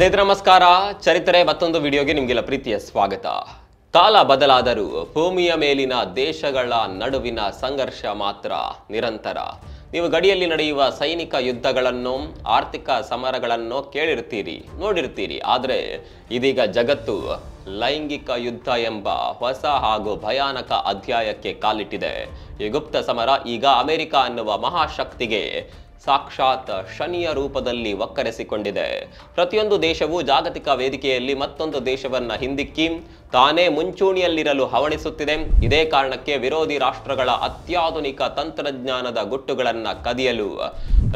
ಸ್ನೇಹಿತರೆ ನಮಸ್ಕಾರ. ಚರಿತ್ರೆ ಮತ್ತೊಂದು ವಿಡಿಯೋಗೆ ನಿಮಗೆಲ್ಲ ಪ್ರೀತಿಯ ಸ್ವಾಗತ. ಕಾಲ ಬದಲಾದರೂ ಭೂಮಿಯ ಮೇಲಿನ ದೇಶಗಳ ನಡುವಿನ ಸಂಘರ್ಷ ಮಾತ್ರ ನಿರಂತರ. ನೀವು ಗಡಿಯಲ್ಲಿ ನಡೆಯುವ ಸೈನಿಕ ಯುದ್ಧಗಳನ್ನು, ಆರ್ಥಿಕ ಸಮರಗಳನ್ನು ಕೇಳಿರ್ತೀರಿ, ನೋಡಿರ್ತೀರಿ. ಆದರೆ ಇದೀಗ ಜಗತ್ತು ಲೈಂಗಿಕ ಯುದ್ಧ ಎಂಬ ಹೊಸ ಹಾಗೂ ಭಯಾನಕ ಅಧ್ಯಾಯಕ್ಕೆ ಕಾಲಿಟ್ಟಿದೆ. ಈ ಗುಪ್ತ ಸಮರ ಈಗ ಅಮೆರಿಕ ಅನ್ನುವ ಮಹಾಶಕ್ತಿಗೆ ಸಾಕ್ಷಾತ್ ಶನಿಯ ರೂಪದಲ್ಲಿ ಒಕ್ಕರಿಸಿಕೊಂಡಿದೆ. ಪ್ರತಿಯೊಂದು ದೇಶವು ಜಾಗತಿಕ ವೇದಿಕೆಯಲ್ಲಿ ಮತ್ತೊಂದು ದೇಶವನ್ನ ಹಿಂದಿಕ್ಕಿ ತಾನೇ ಮುಂಚೂಣಿಯಲ್ಲಿರಲು ಹವಣಿಸುತ್ತಿದೆ. ಇದೇ ಕಾರಣಕ್ಕೆ ವಿರೋಧಿ ರಾಷ್ಟ್ರಗಳ ಅತ್ಯಾಧುನಿಕ ತಂತ್ರಜ್ಞಾನದ ಗುಟ್ಟುಗಳನ್ನ ಕದಿಯಲು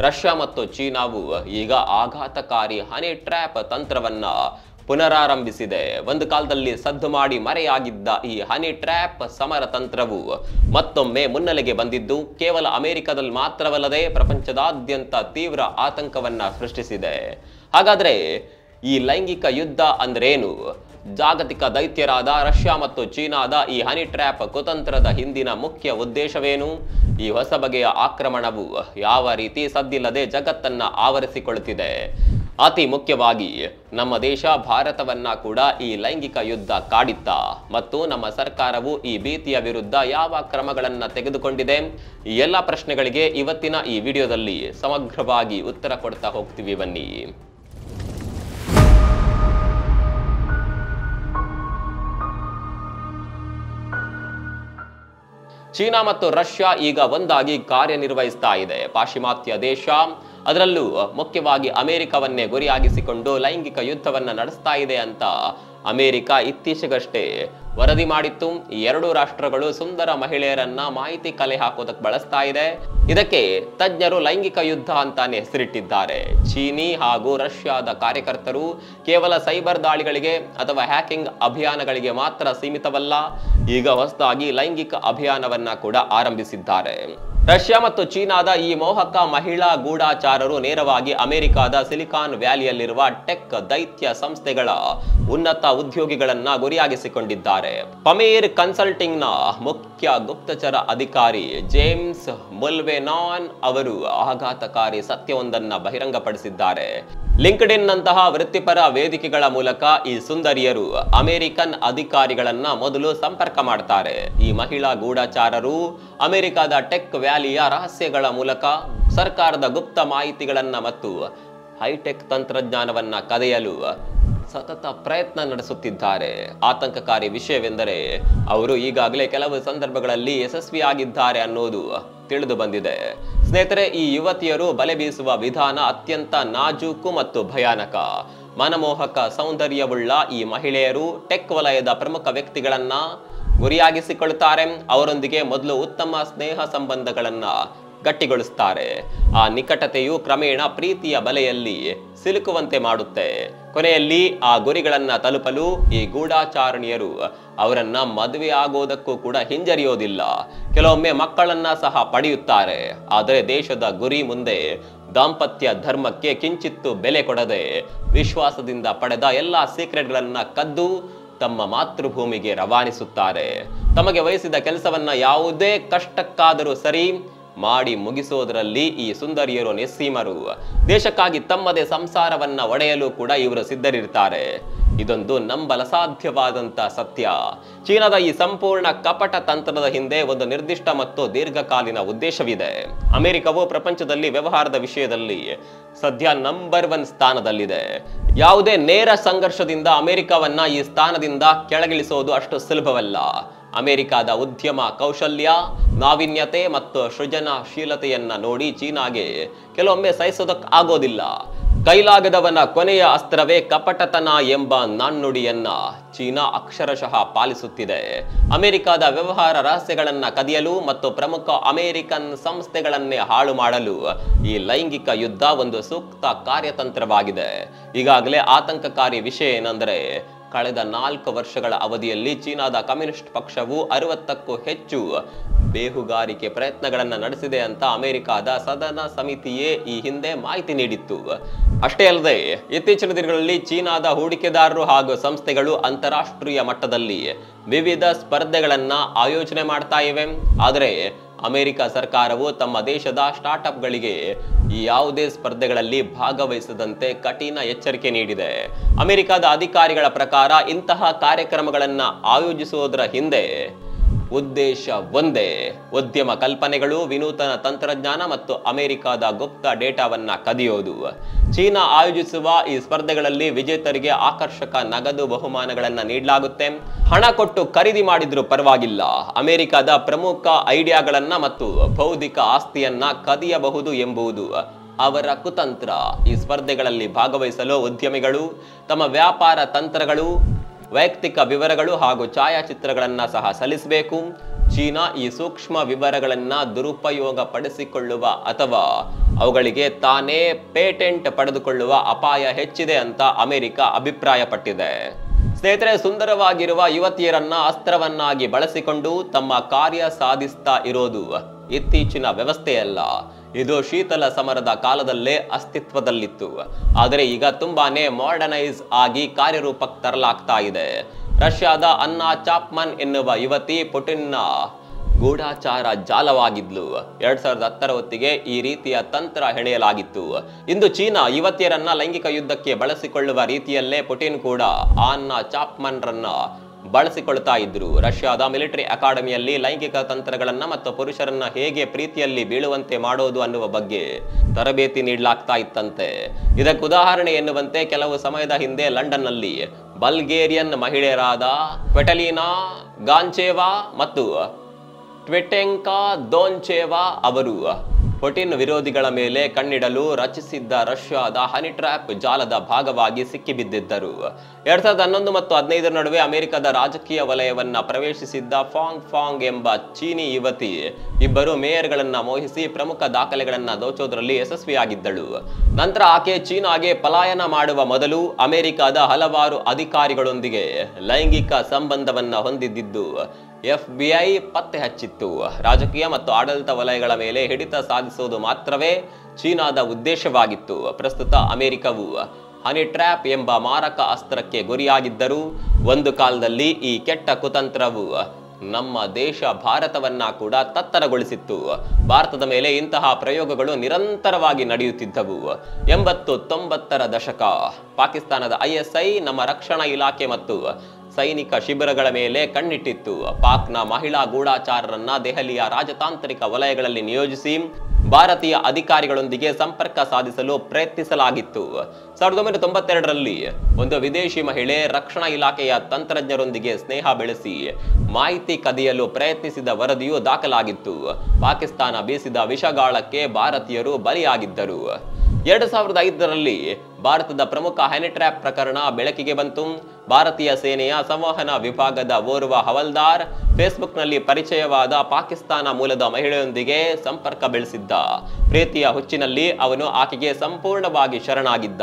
ರಷ್ಯಾ ಮತ್ತು ಚೀನಾವು ಈಗ ಆಘಾತಕಾರಿ ಹನಿ ಟ್ರ್ಯಾಪ್ ತಂತ್ರವನ್ನ ಪುನರಾರಂಭಿಸಿದೆ. ಒಂದು ಕಾಲದಲ್ಲಿ ಸದ್ದು ಮಾಡಿ ಮರೆಯಾಗಿದ್ದ ಈ ಹನಿ ಟ್ರ್ಯಾಪ್ ಸಮರ ತಂತ್ರವು ಮತ್ತೊಮ್ಮೆ ಮುನ್ನೆಲೆಗೆ ಬಂದಿದ್ದು ಕೇವಲ ಅಮೆರಿಕದಲ್ಲಿ ಮಾತ್ರವಲ್ಲದೆ ಪ್ರಪಂಚದಾದ್ಯಂತ ತೀವ್ರ ಆತಂಕವನ್ನ ಸೃಷ್ಟಿಸಿದೆ. ಹಾಗಾದ್ರೆ ಈ ಲೈಂಗಿಕ ಯುದ್ಧ ಅಂದ್ರೇನು? ಜಾಗತಿಕ ದೈತ್ಯರಾದ ರಷ್ಯಾ ಮತ್ತು ಚೀನಾದ ಈ ಹನಿ ಟ್ರ್ಯಾಪ್ ಕುತಂತ್ರದ ಹಿಂದಿನ ಮುಖ್ಯ ಉದ್ದೇಶವೇನು? ಈ ಹೊಸ ಬಗೆಯ ಆಕ್ರಮಣವು ಯಾವ ರೀತಿ ಸದ್ದಿಲ್ಲದೆ ಜಗತ್ತನ್ನ ಆವರಿಸಿಕೊಳ್ಳುತ್ತಿದೆ? ಅತಿ ಮುಖ್ಯವಾಗಿ ನಮ್ಮ ದೇಶ ಭಾರತವನ್ನ ಕೂಡ ಈ ಲೈಂಗಿಕ ಯುದ್ಧ ಕಾಡಿತ್ತಾ ಮತ್ತು ನಮ್ಮ ಸರ್ಕಾರವು ಈ ಭೀತಿಯ ವಿರುದ್ಧ ಯಾವ ಕ್ರಮಗಳನ್ನ ತೆಗೆದುಕೊಂಡಿದೆ? ಈ ಎಲ್ಲ ಪ್ರಶ್ನೆಗಳಿಗೆ ಇವತ್ತಿನ ಈ ವಿಡಿಯೋದಲ್ಲಿ ಸಮಗ್ರವಾಗಿ ಉತ್ತರ ಕೊಡ್ತಾ ಹೋಗ್ತೀವಿ. ಬನ್ನಿ. ಚೀನಾ ಮತ್ತು ರಷ್ಯಾ ಈಗ ಒಂದಾಗಿ ಕಾರ್ಯನಿರ್ವಹಿಸ್ತಾ ಇದೆ. ಪಾಶ್ಚಿಮಾತ್ಯ ದೇಶ, ಅದರಲ್ಲೂ ಮುಖ್ಯವಾಗಿ ಅಮೆರಿಕವನ್ನೇ ಗುರಿಯಾಗಿಸಿಕೊಂಡು ಲೈಂಗಿಕ ಯುದ್ಧವನ್ನ ನಡೆಸ್ತಾ ಇದೆ ಅಂತ ಅಮೆರಿಕ ಇತ್ತೀಚೆಗಷ್ಟೇ ವರದಿ ಮಾಡಿತ್ತು. ಈ ಎರಡೂ ರಾಷ್ಟ್ರಗಳು ಸುಂದರ ಮಹಿಳೆಯರನ್ನ ಮಾಹಿತಿ ಕಲೆ ಹಾಕೋದಕ್ಕೆ ಬಳಸ್ತಾ ಇದೆ. ಇದಕ್ಕೆ ತಜ್ಞರು ಲೈಂಗಿಕ ಯುದ್ಧ ಅಂತಾನೆ ಹೆಸರಿಟ್ಟಿದ್ದಾರೆ. ಚೀನಿ ಹಾಗೂ ರಷ್ಯಾದ ಕಾರ್ಯಕರ್ತರು ಕೇವಲ ಸೈಬರ್ ದಾಳಿಗಳಿಗೆ ಅಥವಾ ಹ್ಯಾಕಿಂಗ್ ಅಭಿಯಾನಗಳಿಗೆ ಮಾತ್ರ ಸೀಮಿತವಲ್ಲ, ಈಗ ಹೊಸದಾಗಿ ಲೈಂಗಿಕ ಅಭಿಯಾನವನ್ನ ಕೂಡ ಆರಂಭಿಸಿದ್ದಾರೆ. ರಷ್ಯಾ ಮತ್ತು ಚೀನಾದ ಈ ಮೋಹಕ ಮಹಿಳಾ ಗೂಢಾಚಾರರು ನೇರವಾಗಿ ಅಮೆರಿಕದ ಸಿಲಿಕಾನ್ ವ್ಯಾಲಿಯಲ್ಲಿರುವ ಟೆಕ್ ದೈತ್ಯ ಸಂಸ್ಥೆಗಳ ಉನ್ನತ ಉದ್ಯೋಗಿಗಳನ್ನ ಗುರಿಯಾಗಿಸಿಕೊಂಡಿದ್ದಾರೆ. ಪಮೇರ್ ಕನ್ಸಲ್ಟಿಂಗ್ ನ ಮುಖ್ಯ ಗುಪ್ತಚರ ಅಧಿಕಾರಿ ಜೇಮ್ಸ್ ಮುಲ್ವೆನಾನ್ ಅವರು ಆಘಾತಕಾರಿ ಸತ್ಯವೊಂದನ್ನ ಬಹಿರಂಗಪಡಿಸಿದ್ದಾರೆ. ಲಿಂಕ್ಡ್ಇನ್ ನಂತಹ ವೃತ್ತಿಪರ ವೇದಿಕೆಗಳ ಮೂಲಕ ಈ ಸುಂದರಿಯರು ಅಮೆರಿಕನ್ ಅಧಿಕಾರಿಗಳನ್ನ ಮೊದಲು ಸಂಪರ್ಕ ಮಾಡ್ತಾರೆ. ಈ ಮಹಿಳಾ ಗೂಢಾಚಾರರು ಅಮೆರಿಕದ ಟೆಕ್ ವ್ಯಾಲಿಯ ರಹಸ್ಯಗಳ ಮೂಲಕ ಸರ್ಕಾರದ ಗುಪ್ತ ಮಾಹಿತಿಗಳನ್ನ ಮತ್ತು ಹೈಟೆಕ್ ತಂತ್ರಜ್ಞಾನವನ್ನ ಕದಿಯಲು ಸತತ ಪ್ರಯತ್ನ ನಡೆಸುತ್ತಿದ್ದಾರೆ. ಆತಂಕಕಾರಿ ವಿಷಯವೆಂದರೆ ಅವರು ಈಗಾಗಲೇ ಕೆಲವು ಸಂದರ್ಭಗಳಲ್ಲಿ ಯಶಸ್ವಿಯಾಗಿದ್ದಾರೆ ಅನ್ನೋದು ತಿಳಿದು ಬಂದಿದೆ. ಸ್ನೇಹಿತರೆ, ಈ ಯುವತಿಯರು ಬಲೆ ಬೀಸುವ ವಿಧಾನ ಅತ್ಯಂತ ನಾಜೂಕು ಮತ್ತು ಭಯಾನಕ. ಮನಮೋಹಕ ಸೌಂದರ್ಯವುಳ್ಳ ಈ ಮಹಿಳೆಯರು ಟೆಕ್ ವಲಯದ ಪ್ರಮುಖ ವ್ಯಕ್ತಿಗಳನ್ನ ಗುರಿಯಾಗಿಸಿಕೊಳ್ಳುತ್ತಾರೆ. ಅವರೊಂದಿಗೆ ಮೊದಲು ಉತ್ತಮ ಸ್ನೇಹ ಸಂಬಂಧಗಳನ್ನ ಗಟ್ಟಿಗೊಳಿಸುತ್ತಾರೆ. ಆ ನಿಕಟತೆಯು ಕ್ರಮೇಣ ಪ್ರೀತಿಯ ಬಲೆಯಲ್ಲಿ ಸಿಲುಕುವಂತೆ ಮಾಡುತ್ತೆ. ಕೊನೆಯಲ್ಲಿ ಆ ಗುರಿಗಳನ್ನ ತಲುಪಲು ಈ ಗೂಢಾಚಾರಣಿಯರು ಅವರನ್ನ ಮದುವೆ ಆಗೋದಕ್ಕೂ ಕೂಡ ಹಿಂಜರಿಯೋದಿಲ್ಲ. ಕೆಲವೊಮ್ಮೆ ಮಕ್ಕಳನ್ನ ಸಹ ಪಡೆಯುತ್ತಾರೆ. ಆದರೆ ದೇಶದ ಗುರಿ ಮುಂದೆ ದಾಂಪತ್ಯ ಧರ್ಮಕ್ಕೆ ಕಿಂಚಿತ್ತು ಬೆಲೆ ಕೊಡದೆ ವಿಶ್ವಾಸದಿಂದ ಪಡೆದ ಎಲ್ಲಾ ಸೀಕ್ರೆಟ್ಗಳನ್ನ ಕದ್ದು ತಮ್ಮ ಮಾತೃಭೂಮಿಗೆ ರವಾನಿಸುತ್ತಾರೆ. ತಮಗೆ ವಹಿಸಿದ ಕೆಲಸವನ್ನ ಯಾವುದೇ ಕಷ್ಟಕ್ಕಾದರೂ ಸರಿ ಮಾಡಿ ಮುಗಿಸೋದರಲ್ಲಿ ಈ ಸುಂದರಿಯರು ನಿಸ್ಸೀಮರು. ದೇಶಕ್ಕಾಗಿ ತಮ್ಮದೇ ಸಂಸಾರವನ್ನ ಒಡೆಯಲು ಕೂಡ ಇವರು ಸಿದ್ಧರಿರ್ತಾರೆ. ಇದೊಂದು ನಂಬಲಸಾಧ್ಯವಾದಂತ ಸತ್ಯ. ಚೀನಾದ ಈ ಸಂಪೂರ್ಣ ಕಪಟ ತಂತ್ರದ ಹಿಂದೆ ಒಂದು ನಿರ್ದಿಷ್ಟ ಮತ್ತು ದೀರ್ಘಕಾಲೀನ ಉದ್ದೇಶವಿದೆ. ಅಮೆರಿಕವು ಪ್ರಪಂಚದಲ್ಲಿ ವ್ಯವಹಾರದ ವಿಷಯದಲ್ಲಿ ಸದ್ಯ ನಂಬರ್ 1 ಸ್ಥಾನದಲ್ಲಿದೆ. ಯಾವುದೇ ನೇರ ಸಂಘರ್ಷದಿಂದ ಅಮೆರಿಕವನ್ನ ಈ ಸ್ಥಾನದಿಂದ ಕೆಳಗಿಳಿಸೋದು ಅಷ್ಟು ಸುಲಭವಲ್ಲ. ಅಮೆರಿಕದ ಉದ್ಯಮ ಕೌಶಲ್ಯ, ನಾವೀನ್ಯತೆ ಮತ್ತು ಸೃಜನಶೀಲತೆಯನ್ನ ನೋಡಿ ಚೀನಾಗೆ ಕೆಲವೊಮ್ಮೆ ಸಹಿಸೋದಕ್ಕೆ ಆಗೋದಿಲ್ಲ. ಕೈಲಾಗದವನ ಕೊನೆಯ ಅಸ್ತ್ರವೇ ಕಪಟತನ ಎಂಬ ನಾಣ್ಣುಡಿಯನ್ನ ಚೀನಾ ಅಕ್ಷರಶಃ ಪಾಲಿಸುತ್ತಿದೆ. ಅಮೆರಿಕದ ವ್ಯವಹಾರ ರಹಸ್ಯಗಳನ್ನ ಕದಿಯಲು ಮತ್ತು ಪ್ರಮುಖ ಅಮೆರಿಕನ್ ಸಂಸ್ಥೆಗಳನ್ನೇ ಹಾಳು ಮಾಡಲು ಈ ಲೈಂಗಿಕ ಯುದ್ಧ ಒಂದು ಸೂಕ್ತ ಕಾರ್ಯತಂತ್ರವಾಗಿದೆ. ಈಗಾಗಲೇ ಆತಂಕಕಾರಿ ವಿಷಯ ಏನೆಂದರೆ, ಕಳೆದ 4 ವರ್ಷಗಳ ಅವಧಿಯಲ್ಲಿ ಚೀನಾದ ಕಮ್ಯುನಿಸ್ಟ್ ಪಕ್ಷವು 60ಕ್ಕೂ ಹೆಚ್ಚು ಬೇಹುಗಾರಿಕೆ ಪ್ರಯತ್ನಗಳನ್ನು ನಡೆಸಿದೆ ಅಂತ ಅಮೆರಿಕದ ಸದನ ಸಮಿತಿಯೇ ಈ ಹಿಂದೆ ಮಾಹಿತಿ ನೀಡಿತ್ತು. ಅಷ್ಟೇ ಅಲ್ಲದೆ ಇತ್ತೀಚಿನ ದಿನಗಳಲ್ಲಿ ಚೀನಾದ ಹೂಡಿಕೆದಾರರು ಹಾಗೂ ಸಂಸ್ಥೆಗಳು ಅಂತಾರಾಷ್ಟ್ರೀಯ ಮಟ್ಟದಲ್ಲಿ ವಿವಿಧ ಸ್ಪರ್ಧೆಗಳನ್ನ ಆಯೋಜನೆ ಮಾಡ್ತಾ ಇವೆ. ಆದರೆ ಅಮೆರಿಕ ಸರ್ಕಾರವು ತಮ್ಮ ದೇಶದ ಸ್ಟಾರ್ಟ್ಅಪ್ಗಳಿಗೆ ಯಾವುದೇ ಸ್ಪರ್ಧೆಗಳಲ್ಲಿ ಭಾಗವಹಿಸದಂತೆ ಕಠಿಣ ಎಚ್ಚರಿಕೆ ನೀಡಿದೆ. ಅಮೆರಿಕದ ಅಧಿಕಾರಿಗಳ ಪ್ರಕಾರ ಇಂತಹ ಕಾರ್ಯಕ್ರಮಗಳನ್ನು ಆಯೋಜಿಸುವುದರ ಹಿಂದೆ ಉದ್ದೇಶ ಒಂದೇ: ಉದ್ಯಮ ಕಲ್ಪನೆಗಳು, ವಿನೂತನ ತಂತ್ರಜ್ಞಾನ ಮತ್ತು ಅಮೆರಿಕದ ಗುಪ್ತ ಡೇಟಾವನ್ನ ಕದಿಯೋದು. ಚೀನಾ ಆಯೋಜಿಸುವ ಈ ಸ್ಪರ್ಧೆಗಳಲ್ಲಿ ವಿಜೇತರಿಗೆ ಆಕರ್ಷಕ ನಗದು ಬಹುಮಾನಗಳನ್ನು ನೀಡಲಾಗುತ್ತೆ. ಹಣ ಕೊಟ್ಟು ಖರೀದಿ ಮಾಡಿದ್ರೂ ಪರವಾಗಿಲ್ಲ, ಅಮೆರಿಕದ ಪ್ರಮುಖ ಐಡಿಯಾಗಳನ್ನ ಮತ್ತು ಬೌದ್ಧಿಕ ಆಸ್ತಿಯನ್ನ ಕದಿಯಬಹುದು ಎಂಬುದು ಅವರ ಕುತಂತ್ರ. ಈ ಸ್ಪರ್ಧೆಗಳಲ್ಲಿ ಭಾಗವಹಿಸಲು ಉದ್ಯಮಿಗಳು ತಮ್ಮ ವ್ಯಾಪಾರ ತಂತ್ರಗಳು, ವೈಯಕ್ತಿಕ ವಿವರಗಳು ಹಾಗೂ ಛಾಯಾಚಿತ್ರಗಳನ್ನ ಸಹ ಸಲ್ಲಿಸಬೇಕು. ಚೀನಾ ಈ ಸೂಕ್ಷ್ಮ ವಿವರಗಳನ್ನ ದುರುಪಯೋಗ ಪಡಿಸಿಕೊಳ್ಳುವ ಅಥವಾ ಅವುಗಳಿಗೆ ತಾನೇ ಪೇಟೆಂಟ್ ಪಡೆದುಕೊಳ್ಳುವ ಅಪಾಯ ಹೆಚ್ಚಿದೆ ಅಂತ ಅಮೆರಿಕ ಅಭಿಪ್ರಾಯಪಟ್ಟಿದೆ. ಸ್ನೇಹಿತರೆ, ಸುಂದರವಾಗಿರುವ ಯುವತಿಯರನ್ನ ಅಸ್ತ್ರವನ್ನಾಗಿ ಬಳಸಿಕೊಂಡು ತಮ್ಮ ಕಾರ್ಯ ಸಾಧಿಸ್ತಾ ಇರೋದು ಇತ್ತೀಚಿನ ವ್ಯವಸ್ಥೆಯಲ್ಲ. ಇದು ಶೀತಲ ಸಮರದ ಕಾಲದಲ್ಲೇ ಅಸ್ತಿತ್ವದಲ್ಲಿತ್ತು, ಆದರೆ ಈಗ ತುಂಬಾನೇ ಮಾಡರ್ನೈಸ್ ಆಗಿ ಕಾರ್ಯರೂಪಕ್ಕೆ ತರಲಾಗ್ತಾ ಇದೆ. ರಷ್ಯಾದ ಅನ್ನಾ ಚಾಪ್ಮನ್ ಎನ್ನುವ ಯುವತಿ ಪುಟಿನ್ನ ಗೂಢಾಚಾರ ಜಾಲವಾಗಿದ್ಲು. 2010ರ ಹೊತ್ತಿಗೆ ಈ ರೀತಿಯ ತಂತ್ರ ಹೆಣೆಯಲಾಗಿತ್ತು. ಇಂದು ಚೀನಾ ಯುವತಿಯರನ್ನ ಲೈಂಗಿಕ ಯುದ್ಧಕ್ಕೆ ಬಳಸಿಕೊಳ್ಳುವ ರೀತಿಯಲ್ಲೇ ಪುಟಿನ್ ಕೂಡ ಅನ್ನಾ ಚಾಪ್ಮನ್ ರನ್ನ ಬಳಸಿಕೊಳ್ತಾ ಇದ್ರು. ರಷ್ಯಾದ ಮಿಲಿಟರಿ ಅಕಾಡೆಮಿಯಲ್ಲಿ ಲೈಂಗಿಕ ತಂತ್ರಗಳನ್ನ ಮತ್ತು ಪುರುಷರನ್ನ ಹೇಗೆ ಪ್ರೀತಿಯಲ್ಲಿ ಬೀಳುವಂತೆ ಮಾಡೋದು ಅನ್ನುವ ಬಗ್ಗೆ ತರಬೇತಿ ನೀಡಲಾಗ್ತಾ ಇತ್ತಂತೆ. ಇದಕ್ಕೆ ಉದಾಹರಣೆ ಎನ್ನುವಂತೆ ಕೆಲವು ಸಮಯದ ಹಿಂದೆ ಲಂಡನ್ ನಲ್ಲಿ ಬಲ್ಗೇರಿಯನ್ ಮಹಿಳೆಯರಾದ ಕ್ವೆಟಲಿನಾ ಗಾಂಚೇವಾ ಮತ್ತು ಟ್ವೆಟೆಂಕಾ ದೋನ್ಚೇವಾ ಅವರು ಪುಟಿನ್ ವಿರೋಧಿಗಳ ಮೇಲೆ ಕಣ್ಣಿಡಲು ರಚಿಸಿದ್ದ ರಷ್ಯಾದ ಹನಿ ಟ್ರ್ಯಾಪ್ ಜಾಲದ ಭಾಗವಾಗಿ ಸಿಕ್ಕಿಬಿದ್ದಿದ್ದರು. 2011 ಮತ್ತು 2015 ನಡುವೆ ಅಮೆರಿಕದ ರಾಜಕೀಯ ವಲಯವನ್ನ ಪ್ರವೇಶಿಸಿದ್ದ ಫಾಂಗ್ ಎಂಬ ಚೀನಿ ಯುವತಿ ಇಬ್ಬರು ಮೇಯರ್ಗಳನ್ನ ಮೋಹಿಸಿ ಪ್ರಮುಖ ದಾಖಲೆಗಳನ್ನ ದೋಚೋದ್ರಲ್ಲಿ ಯಶಸ್ವಿಯಾಗಿದ್ದಳು. ನಂತರ ಆಕೆ ಚೀನಾಗೆ ಪಲಾಯನ ಮಾಡುವ ಮೊದಲು ಅಮೆರಿಕದ ಹಲವಾರು ಅಧಿಕಾರಿಗಳೊಂದಿಗೆ ಲೈಂಗಿಕ ಸಂಬಂಧವನ್ನ ಹೊಂದಿದ್ದು FBI ಪತ್ತೆ ಹಚ್ಚಿತ್ತು. ರಾಜಕೀಯ ಮತ್ತು ಆಡಳಿತ ವಲಯಗಳ ಮೇಲೆ ಹಿಡಿತ ಸಾಧಿಸುವುದು ಮಾತ್ರವೇ ಚೀನಾದ ಉದ್ದೇಶವಾಗಿತ್ತು. ಪ್ರಸ್ತುತ ಅಮೆರಿಕವು ಹನಿ ಟ್ರ್ಯಾಪ್ ಎಂಬ ಮಾರಕ ಅಸ್ತ್ರಕ್ಕೆ ಗುರಿಯಾಗಿದ್ದರೂ ಒಂದು ಕಾಲದಲ್ಲಿ ಈ ಕೆಟ್ಟ ಕುತಂತ್ರವು ನಮ್ಮ ದೇಶ ಭಾರತವನ್ನ ಕೂಡ ತತ್ತರಗೊಳಿಸಿತ್ತು. ಭಾರತದ ಮೇಲೆ ಇಂತಹ ಪ್ರಯೋಗಗಳು ನಿರಂತರವಾಗಿ ನಡೆಯುತ್ತಿದ್ದವು. 80-90ರ ದಶಕ ಪಾಕಿಸ್ತಾನದ ISI ನಮ್ಮ ರಕ್ಷಣಾ ಇಲಾಖೆ ಮತ್ತು ಸೈನಿಕ ಶಿಬಿರಗಳ ಮೇಲೆ ಕಣ್ಣಿಟ್ಟಿತ್ತು. ಪಾಕ್ನ ಮಹಿಳಾ ಗೂಢಾಚಾರರನ್ನ ದೆಹಲಿಯ ರಾಜತಾಂತ್ರಿಕ ವಲಯಗಳಲ್ಲಿ ನಿಯೋಜಿಸಿ ಭಾರತೀಯ ಅಧಿಕಾರಿಗಳೊಂದಿಗೆ ಸಂಪರ್ಕ ಸಾಧಿಸಲು ಪ್ರಯತ್ನಿಸಲಾಗಿತ್ತು. 1992ರಲ್ಲಿ ಒಂದು ವಿದೇಶಿ ಮಹಿಳೆ ರಕ್ಷಣಾ ಇಲಾಖೆಯ ತಂತ್ರಜ್ಞರೊಂದಿಗೆ ಸ್ನೇಹ ಬೆಳೆಸಿ ಮಾಹಿತಿ ಕದಿಯಲು ಪ್ರಯತ್ನಿಸಿದ ವರದಿಯು ದಾಖಲಾಗಿತ್ತು. ಪಾಕಿಸ್ತಾನ ಬೀಸಿದ ವಿಷಗಾಳಕ್ಕೆ ಭಾರತೀಯರು ಬಲಿಯಾಗಿದ್ದರು. 2005ರಲ್ಲಿ ಭಾರತದ ಪ್ರಮುಖ ಹನಿ ಟ್ರ್ಯಾಪ್ ಪ್ರಕರಣ ಬೆಳಕಿಗೆ ಬಂತು. ಭಾರತೀಯ ಸೇನೆಯ ಸಂವಹನ ವಿಭಾಗದ ಓರ್ವ ಹವಲ್ದಾರ್ ಫೇಸ್ಬುಕ್ನಲ್ಲಿ ಪರಿಚಯವಾದ ಪಾಕಿಸ್ತಾನ ಮೂಲದ ಮಹಿಳೆಯೊಂದಿಗೆ ಸಂಪರ್ಕ ಬೆಳೆಸಿದ್ದ. ಪ್ರೀತಿಯ ಹುಚ್ಚಿನಲ್ಲಿ ಅವನು ಆಕೆಗೆ ಸಂಪೂರ್ಣವಾಗಿ ಶರಣಾಗಿದ್ದ.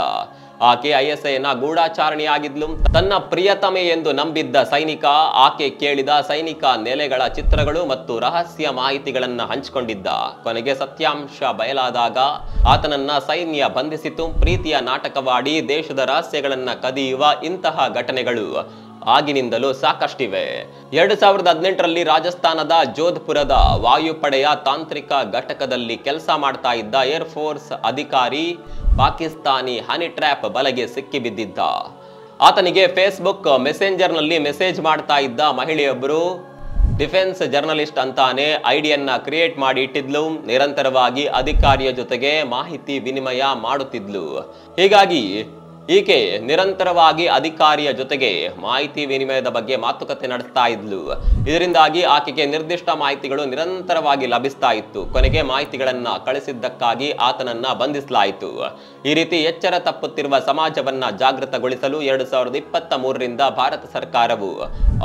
ಆಕೆ ISIನ ಗೂಢಾಚಾರಣಿಯಾಗಿದ್ಲು. ತನ್ನ ಪ್ರಿಯತಮೆ ಎಂದು ನಂಬಿದ್ದ ಸೈನಿಕ ಆಕೆ ಕೇಳಿದ ಸೈನಿಕ ನೆಲೆಗಳ ಚಿತ್ರಗಳು ಮತ್ತು ರಹಸ್ಯ ಮಾಹಿತಿಗಳನ್ನ ಹಂಚಿಕೊಂಡಿದ್ದ. ಕೊನೆಗೆ ಸತ್ಯಾಂಶ ಬಯಲಾದಾಗ ಆತನನ್ನ ಸೈನ್ಯ ಬಂಧಿಸಿತು. ಪ್ರೀತಿಯ ನಾಟಕವಾಡಿ ದೇಶದ ರಹಸ್ಯಗಳನ್ನ ಕದಿಯುವ ಇಂತಹ ಘಟನೆಗಳು ಆಗಿನಿಂದಲೂ ಸಾಕಷ್ಟಿವೆ. 2018ರಲ್ಲಿ ರಾಜಸ್ಥಾನದ ಜೋಧ್ಪುರದ ವಾಯುಪಡೆಯ ತಾಂತ್ರಿಕ ಘಟಕದಲ್ಲಿ ಕೆಲಸ ಮಾಡ್ತಾ ಇದ್ದ ಏರ್ ಫೋರ್ಸ್ ಅಧಿಕಾರಿ ಪಾಕಿಸ್ತಾನಿ ಹನಿ ಟ್ರ್ಯಾಪ್ ಬಲೆಗೆ ಸಿಕ್ಕಿಬಿದ್ದಿದ್ದ. ಆತನಿಗೆ ಫೇಸ್ಬುಕ್ ಮೆಸೆಂಜರ್ನಲ್ಲಿ ಮೆಸೇಜ್ ಮಾಡ್ತಾ ಇದ್ದ ಮಹಿಳೆಯೊಬ್ಬರು ಡಿಫೆನ್ಸ್ ಜರ್ನಲಿಸ್ಟ್ ಅಂತಾನೆ ಐಡಿಯನ್ನ ಕ್ರಿಯೇಟ್ ಮಾಡಿ ಇಟ್ಟಿದ್ಲು. ನಿರಂತರವಾಗಿ ಅಧಿಕಾರಿಯ ಜೊತೆಗೆ ಮಾಹಿತಿ ವಿನಿಮಯ ಮಾಡುತ್ತಿದ್ಲು. ಹೀಗಾಗಿ ಈಕೆ ನಿರಂತರವಾಗಿ ಅಧಿಕಾರಿಯ ಜೊತೆಗೆ ಮಾಹಿತಿ ವಿನಿಮಯದ ಬಗ್ಗೆ ಮಾತುಕತೆ ನಡೆಸ್ತಾ ಇದ್ಲು. ಇದರಿಂದಾಗಿ ಆಕೆಗೆ ನಿರ್ದಿಷ್ಟ ಮಾಹಿತಿಗಳು ನಿರಂತರವಾಗಿ ಲಭಿಸ್ತಾ ಇತ್ತು. ಕೊನೆಗೆ ಮಾಹಿತಿಗಳನ್ನ ಕಳಿಸಿದ್ದಕ್ಕಾಗಿ ಆತನನ್ನ ಬಂಧಿಸಲಾಯಿತು. ಈ ರೀತಿ ಎಚ್ಚರ ತಪ್ಪುತ್ತಿರುವ ಸಮಾಜವನ್ನ ಜಾಗೃತಗೊಳಿಸಲು 2023ರಿಂದ ಭಾರತ ಸರ್ಕಾರವು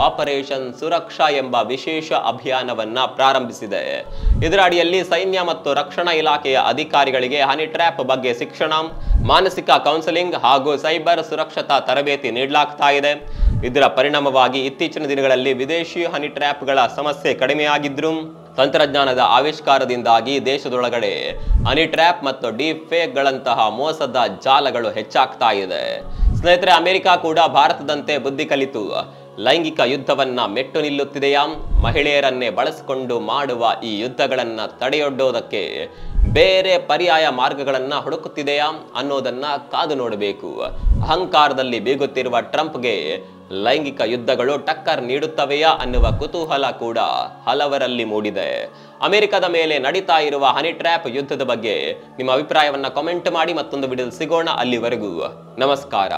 ಆಪರೇಷನ್ ಸುರಕ್ಷಾ ಎಂಬ ವಿಶೇಷ ಅಭಿಯಾನವನ್ನ ಪ್ರಾರಂಭಿಸಿದೆ. ಇದರ ಅಡಿಯಲ್ಲಿ ಸೈನ್ಯ ಮತ್ತು ರಕ್ಷಣಾ ಇಲಾಖೆಯ ಅಧಿಕಾರಿಗಳಿಗೆ ಹನಿ ಟ್ರ್ಯಾಪ್ ಬಗ್ಗೆ ಶಿಕ್ಷಣ, ಮಾನಸಿಕ ಕೌನ್ಸೆಲಿಂಗ್ ಹಾಗೂ ಸೈಬರ್ ಸುರಕ್ಷತಾ ತರಬೇತಿ ನೀಡಲಾಗ್ತಾ ಇದೆ. ಇದರ ಪರಿಣಾಮವಾಗಿ ಇತ್ತೀಚಿನ ದಿನಗಳಲ್ಲಿ ವಿದೇಶಿ ಹನಿ ಟ್ರ್ಯಾಪ್ಗಳ ಸಮಸ್ಯೆ ಕಡಿಮೆಯಾಗಿದ್ರು ತಂತ್ರಜ್ಞಾನದ ಆವಿಷ್ಕಾರದಿಂದಾಗಿ ದೇಶದೊಳಗಡೆ ಹನಿ ಟ್ರ್ಯಾಪ್ ಮತ್ತು ಡೀಪ್ ಫೇಕ್ಗಳಂತಹ ಮೋಸದ ಜಾಲಗಳು ಹೆಚ್ಚಾಗ್ತಾ ಇದೆ. ಸ್ನೇಹಿತರೆ, ಅಮೆರಿಕ ಕೂಡ ಭಾರತದಂತೆ ಬುದ್ಧಿ ಕಲಿತು ಲೈಂಗಿಕ ಯುದ್ಧವನ್ನ ಮೆಟ್ಟು ನಿಲ್ಲುತ್ತಿದೆಯಾ? ಮಹಿಳೆಯರನ್ನೇ ಬಳಸಿಕೊಂಡು ಮಾಡುವ ಈ ಯುದ್ಧಗಳನ್ನ ತಡೆಯೊಡ್ಡೋದಕ್ಕೆ ಬೇರೆ ಪರ್ಯಾಯ ಮಾರ್ಗಗಳನ್ನ ಹುಡುಕುತ್ತಿದೆಯಾ ಅನ್ನೋದನ್ನ ಕಾದು ನೋಡಬೇಕು. ಅಹಂಕಾರದಲ್ಲಿ ಬೀಗುತ್ತಿರುವ ಟ್ರಂಪ್ಗೆ ಲೈಂಗಿಕ ಯುದ್ಧಗಳು ಟಕ್ಕರ್ ನೀಡುತ್ತವೆಯಾ ಅನ್ನುವ ಕುತೂಹಲ ಕೂಡ ಹಲವರಲ್ಲಿ ಮೂಡಿದೆ. ಅಮೆರಿಕದ ಮೇಲೆ ನಡೀತಾ ಇರುವ ಹನಿ ಟ್ರ್ಯಾಪ್ ಯುದ್ಧದ ಬಗ್ಗೆ ನಿಮ್ಮ ಅಭಿಪ್ರಾಯವನ್ನ ಕಾಮೆಂಟ್ ಮಾಡಿ. ಮತ್ತೊಂದು ವಿಡಿಯೋದಲ್ಲಿ ಸಿಗೋಣ. ಅಲ್ಲಿವರೆಗೂ ನಮಸ್ಕಾರ.